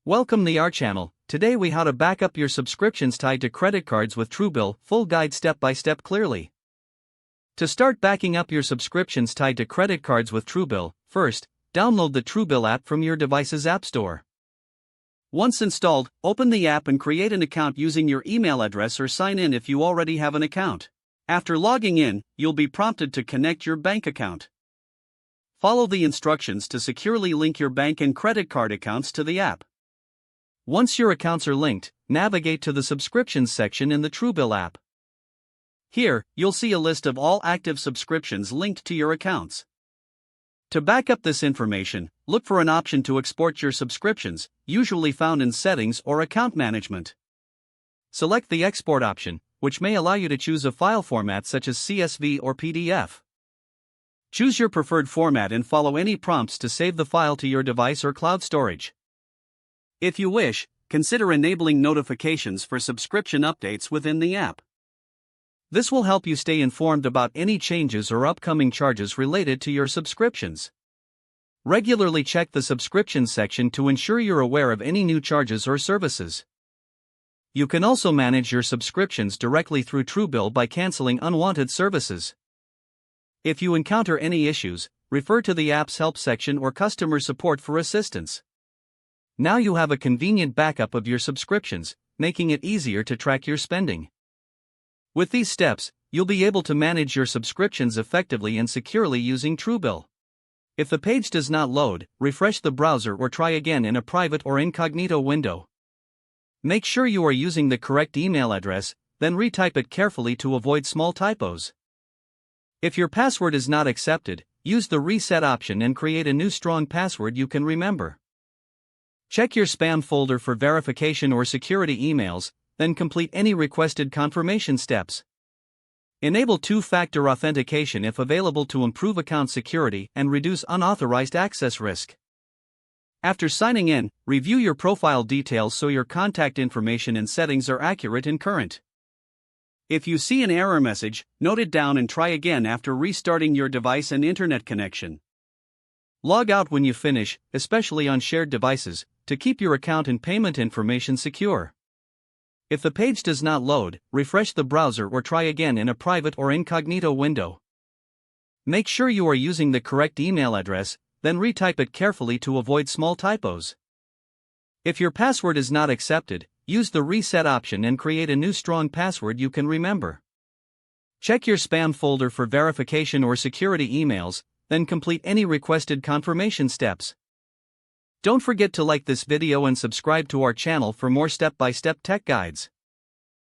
Welcome to our channel. Today we how to back up your subscriptions tied to credit cards with Truebill, full guide step by step clearly. To start backing up your subscriptions tied to credit cards with Truebill, first, download the Truebill app from your device's app store. Once installed, open the app and create an account using your email address or sign in if you already have an account. After logging in, you'll be prompted to connect your bank account. Follow the instructions to securely link your bank and credit card accounts to the app. Once your accounts are linked, navigate to the subscriptions section in the Truebill app. Here, you'll see a list of all active subscriptions linked to your accounts. To back up this information, look for an option to export your subscriptions, usually found in Settings or Account Management. Select the Export option, which may allow you to choose a file format such as CSV or PDF. Choose your preferred format and follow any prompts to save the file to your device or cloud storage. If you wish, consider enabling notifications for subscription updates within the app. This will help you stay informed about any changes or upcoming charges related to your subscriptions. Regularly check the subscriptions section to ensure you're aware of any new charges or services. You can also manage your subscriptions directly through Truebill by canceling unwanted services. If you encounter any issues, refer to the app's help section or customer support for assistance. Now you have a convenient backup of your subscriptions, making it easier to track your spending. With these steps, you'll be able to manage your subscriptions effectively and securely using Truebill. If the page does not load, refresh the browser or try again in a private or incognito window. Make sure you are using the correct email address, then retype it carefully to avoid small typos. If your password is not accepted, use the reset option and create a new strong password you can remember. Check your spam folder for verification or security emails, then complete any requested confirmation steps. Enable two-factor authentication if available to improve account security and reduce unauthorized access risk. After signing in, review your profile details so your contact information and settings are accurate and current. If you see an error message, note it down and try again after restarting your device and internet connection. Log out when you finish, especially on shared devices, to keep your account and payment information secure. If the page does not load, refresh the browser or try again in a private or incognito window. Make sure you are using the correct email address, then retype it carefully to avoid small typos. If your password is not accepted, use the reset option and create a new strong password you can remember. Check your spam folder for verification or security emails, then complete any requested confirmation steps. Don't forget to like this video and subscribe to our channel for more step-by-step tech guides.